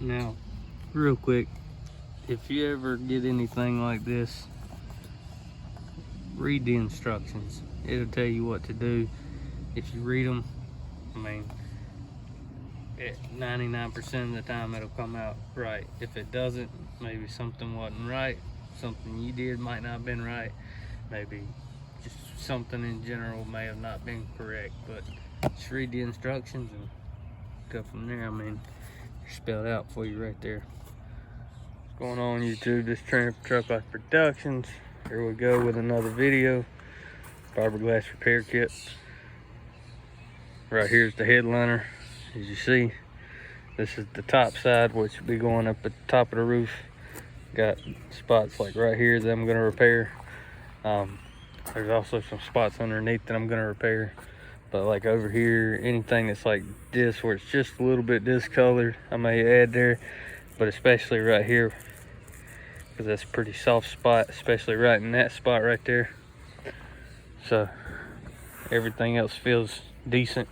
Now, real quick, if you ever get anything like this, read the instructions. It'll tell you what to do. If you read them, I mean, 99% of the time it'll come out right. If it doesn't, maybe something wasn't right, something you did might not have been right, maybe just something in general may have not been correct. But just read the instructions and go from there. I mean, they're spelled out for you right there. What's going on, YouTube? This Tramp Truck Life Productions. Here we go with another video. Fiberglass repair kit. Right here's the headliner. As you see, this is the top side, which will be going up at the top of the roof. Got spots like right here that I'm going to repair. There's also some spots underneath that I'm going to repair. But like over here, anything that's like this, where it's just a little bit discolored, I may add there. But especially right here, because that's a pretty soft spot, especially right in that spot right there. So everything else feels decent.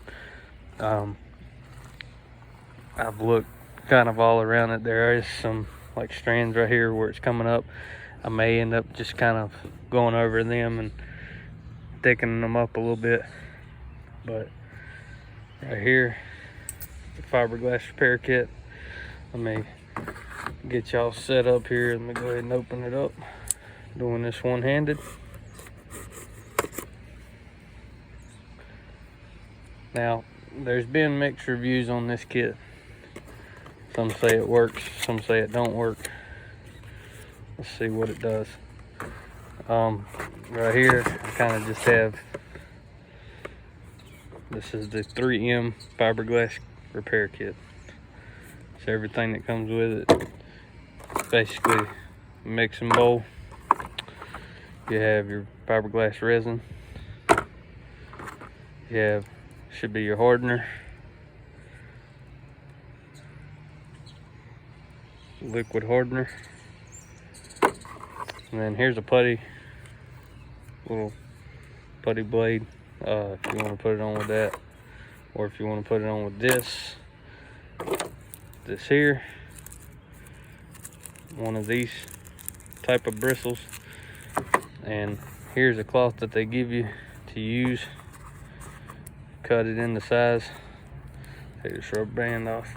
I've looked kind of all around it. There is some like strands right here where it's coming up. I may end up just kind of going over them and thickening them up a little bit. But right here, the fiberglass repair kit. Let me get y'all set up here. Let me go ahead and open it up. Doing this one-handed. Now, there's been mixed reviews on this kit. Some say it works, some say it don't work. Let's see what it does. Right here, I kind of just have, this is the 3M fiberglass repair kit. It's everything that comes with it. Basically, mixing bowl. You have your fiberglass resin. You have, should be your hardener. Liquid hardener. And then here's a putty, little putty blade, if you want to put it on with that, or if you want to put it on with this here, one of these type of bristles. And here's a cloth that they give you to use. Cut it into size. Take this rubber band off.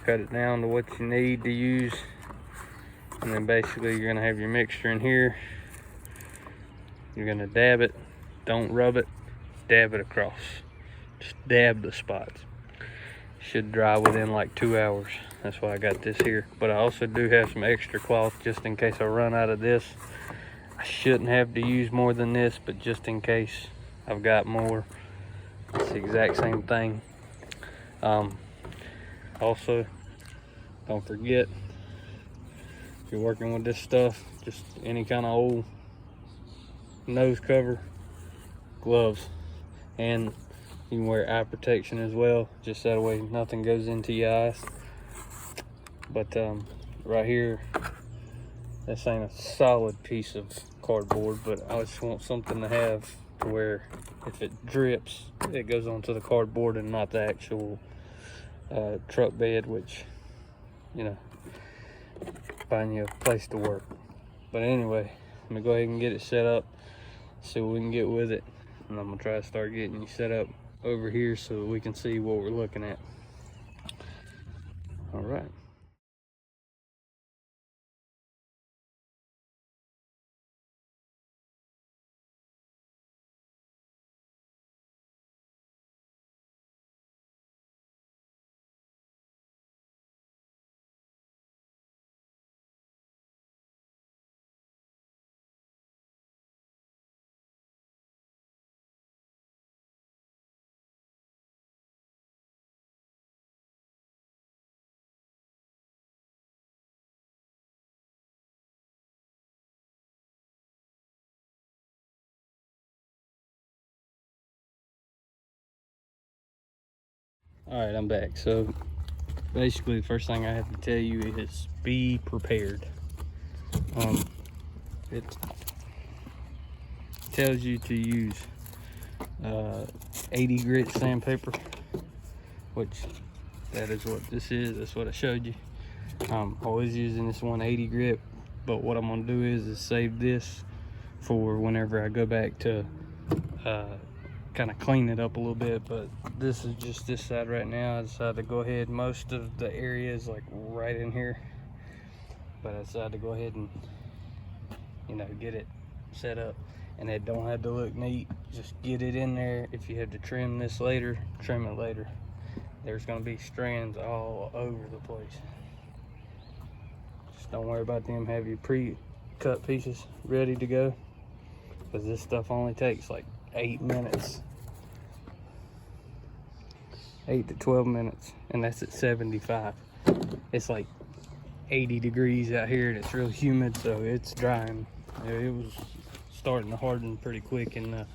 Cut it down to what you need to use, and then basically you're gonna have your mixture in here. You're gonna dab it, don't rub it, dab it across. Just dab the spots. Should dry within like 2 hours. That's why I got this here. But I also do have some extra cloth just in case I run out of this. I shouldn't have to use more than this, but just in case I've got more. It's the exact same thing. Also, don't forget, if you're working with this stuff, just any kind of old nose cover, gloves, and you can wear eye protection as well, just that way nothing goes into your eyes. But right here, this ain't a solid piece of cardboard, but I just want something to have to where if it drips, it goes onto the cardboard and not the actual truck bed, which, you know, find you a place to work. But anyway, let me go ahead and get it set up, see what we can get with it, and I'm gonna try to start getting you set up over here so that we can see what we're looking at. All right. All right, I'm back. So basically the first thing I have to tell you is be prepared. It tells you to use 80 grit sandpaper, which that is what this is. That's what I showed you. I'm always using this 180 grip, but what I'm gonna do is save this for whenever I go back to kind of clean it up a little bit. But this is just this side right now. I decided to go ahead, most of the area is like right in here, but I decided to go ahead and, you know, get it set up. And it don't have to look neat, just get it in there. If you have to trim this later, trim it later. There's gonna be strands all over the place. Just don't worry about them. Have your pre-cut pieces ready to go, because this stuff only takes like 8 minutes. 8 to 12 minutes, and that's at 75. It's like 80 degrees out here and it's real humid, so it's drying. It was starting to harden pretty quick in the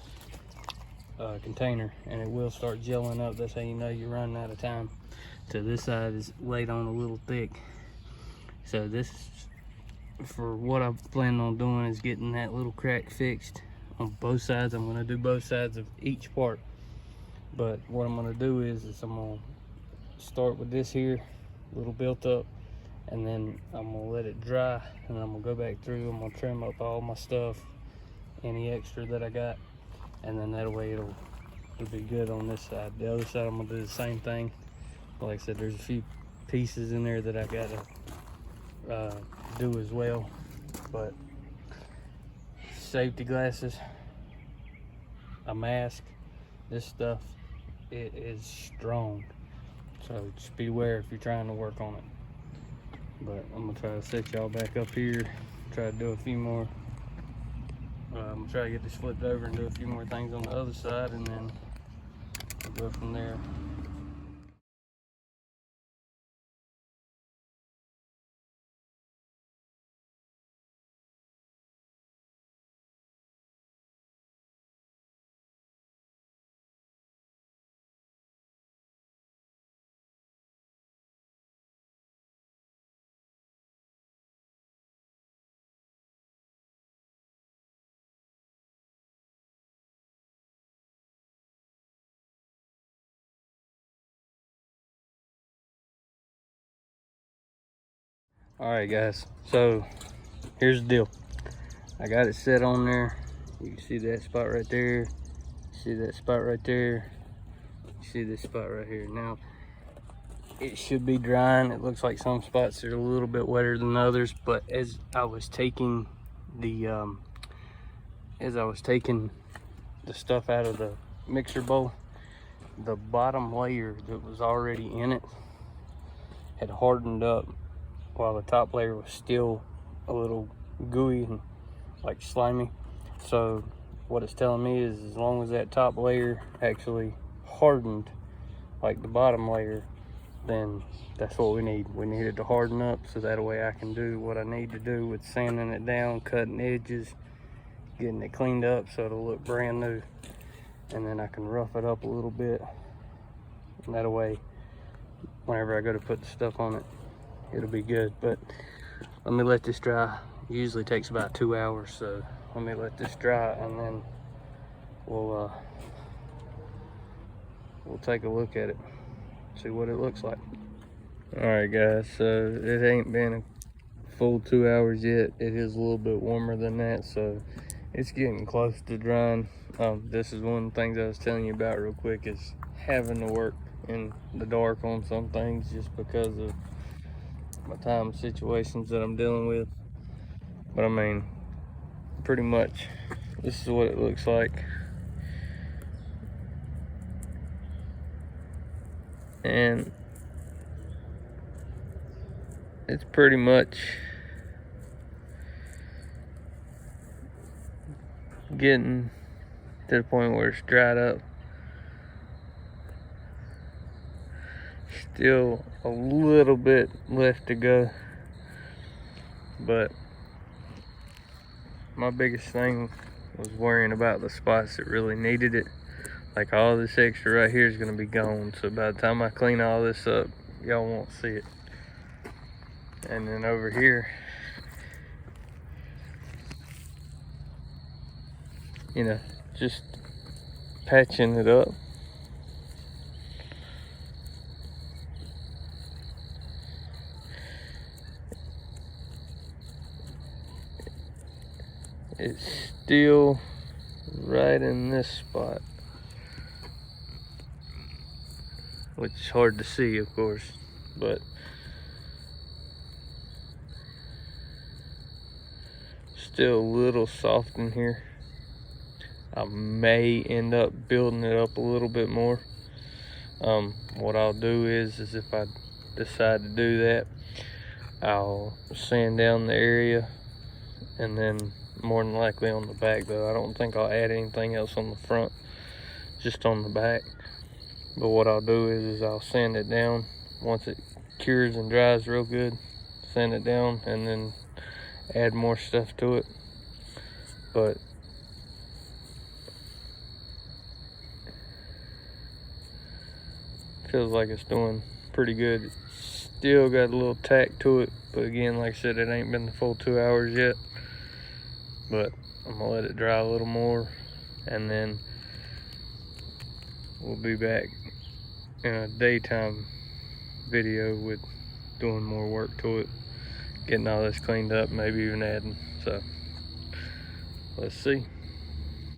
container, and it will start gelling up. That's how you know you're running out of time. So this side is laid on a little thick. So this, for what I'm planning on doing, is getting that little crack fixed on both sides. I'm gonna do both sides of each part. But what I'm gonna do is I'm gonna start with this here, a little built up, and then I'm gonna let it dry, and I'm gonna go back through. I'm gonna trim up all my stuff, any extra that I got, and then that way it'll be good on this side. The other side I'm gonna do the same thing. Like I said, there's a few pieces in there that I gotta do as well. But safety glasses, a mask, this stuff, it is strong. So just beware if you're trying to work on it. But I'm gonna try to set y'all back up here, try to do a few more. I'm gonna try to get this flipped over and do a few more things on the other side, and then we'll go from there. All right, guys, so here's the deal. I got it set on there. You can see that spot right there. See that spot right there. You see this spot right here. Now it should be drying. It looks like some spots are a little bit wetter than others, but as I was taking the stuff out of the mixer bowl, the bottom layer that was already in it had hardened up, while the top layer was still a little gooey and like slimy. So what it's telling me is, as long as that top layer actually hardened like the bottom layer, then that's what we need. We need it to harden up, so that way I can do what I need to do with sanding it down, cutting edges, getting it cleaned up so it'll look brand new. And then I can rough it up a little bit, and that way whenever I go to put the stuff on it, it'll be good. But let me let this dry. It usually takes about 2 hours, so let me let this dry, and then we'll take a look at it, see what it looks like. All right, guys, so it ain't been a full 2 hours yet. It is a little bit warmer than that, so it's getting close to drying. This is one of the things I was telling you about real quick, is having to work in the dark on some things, just because of my time situations that I'm dealing with. But I mean, pretty much this is what it looks like. And it's pretty much getting to the point where it's dried up. Still a little bit left to go, but my biggest thing was worrying about the spots that really needed it. Like, all this extra right here is going to be gone, so by the time I clean all this up, y'all won't see it. And then over here, you know, just patching it up. it's still right in this spot, which is hard to see, of course, but still a little soft in here. I may end up building it up a little bit more. What I'll do is if I decide to do that, I'll sand down the area, and then more than likely on the back, though I don't think I'll add anything else on the front, just on the back. But what I'll do is I'll sand it down once it cures and dries real good, sand it down, and then add more stuff to it. But feels like it's doing pretty good. It's still got a little tack to it, but again, like I said, it ain't been the full 2 hours yet. But I'm gonna let it dry a little more, and then we'll be back in a daytime video with doing more work to it, getting all this cleaned up, maybe even adding. So let's see.